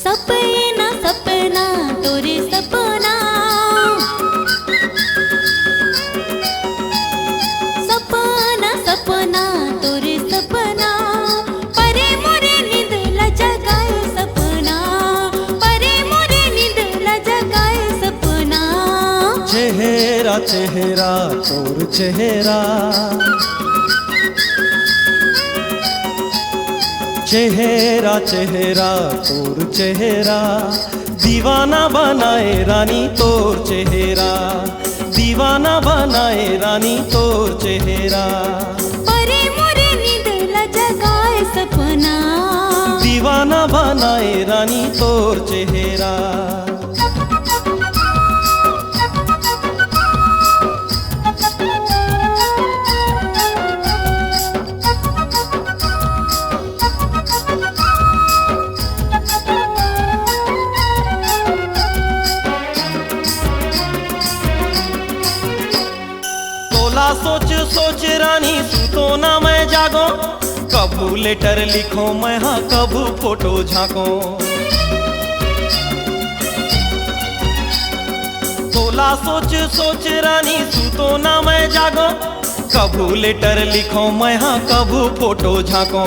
सपना सपना तोरे सपना, सपना सपना तोरे सपना, परे मोरे नींद ला जगाए सपना, परे मोरे नींद ला जगाए सपना। चेहरा चेहरा तोर चेहरा, चेहरा चेहरा तोर चेहरा, दीवाना बनाए रानी तोर चेहरा, दीवाना बनाए रानी तोर चेहरा। परे मोरे नींद ला जगाए सपना, दीवाना बनाए रानी तोर चेहरा। सोच सोच रानी सूतो ना मैं जागो, कबू लेटर लिखो मैं हाँ कबू फोटो झांको। तोला सोच सोच रानी सूतो ना मैं जागो, कबू लेटर लिखो मैं हाँ कबू फोटो झांको,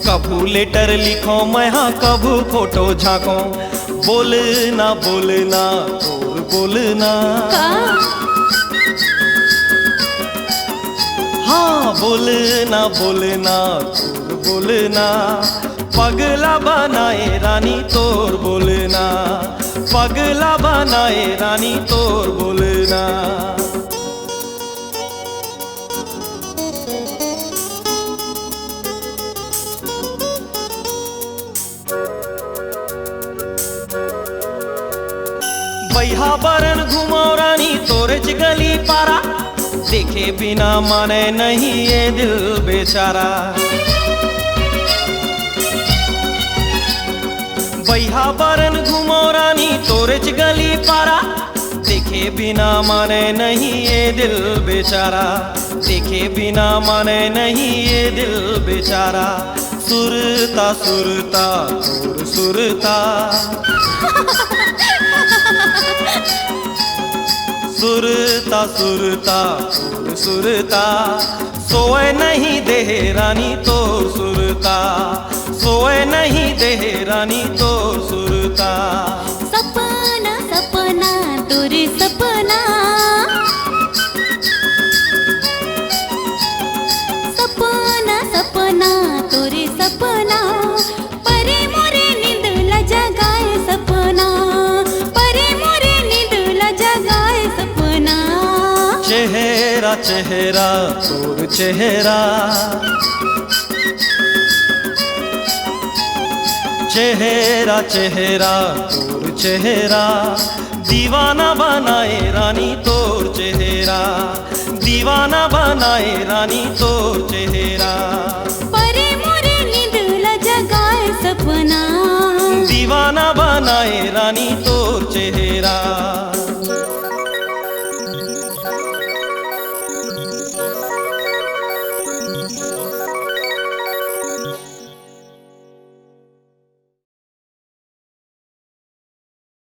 कबू लेटर लिखो मैं हाँ कबू फोटो झांको। बोलना बोलना तोर बोलना, हाँ बोलना बोलना तोर बोलना, पगला बनाए रानी तोर बोलना, पगला बनाए रानी तोर बोलना। बैहा बरन घुमाओ रानी तोरे गली पारा, देखे बिना माने नहीं ये दिल बेचारा। बैहा बरन घुमो रानी तोरे गली पारा, देखे बिना माने नहीं ये दिल बेचारा, देखे बिना माने नहीं ये दिल बेचारा। सुरता सुरता तोर सुरता, सुरता सुरता तोर सुरता, सोए नहीं दे रानी तोर सुरता, सोए नहीं दे रानी तोर सुरता। सपना सपना तोरे सपना, सपना सपना तोरे सपना, परे मोरे नींद ला जगाए सपना, परे मोरे नींद ला जगाए सपना। चेहरा चेहरा तोर चेहरा, चेहरा चेहरा तोर चेहरा, दीवाना बनाए रानी तोर चेहरा, दीवाना बनाए रानी तोर चेहरा। परे मोरे नींद ला जगाए सपना, दीवाना बनाए रानी तोर चेहरा।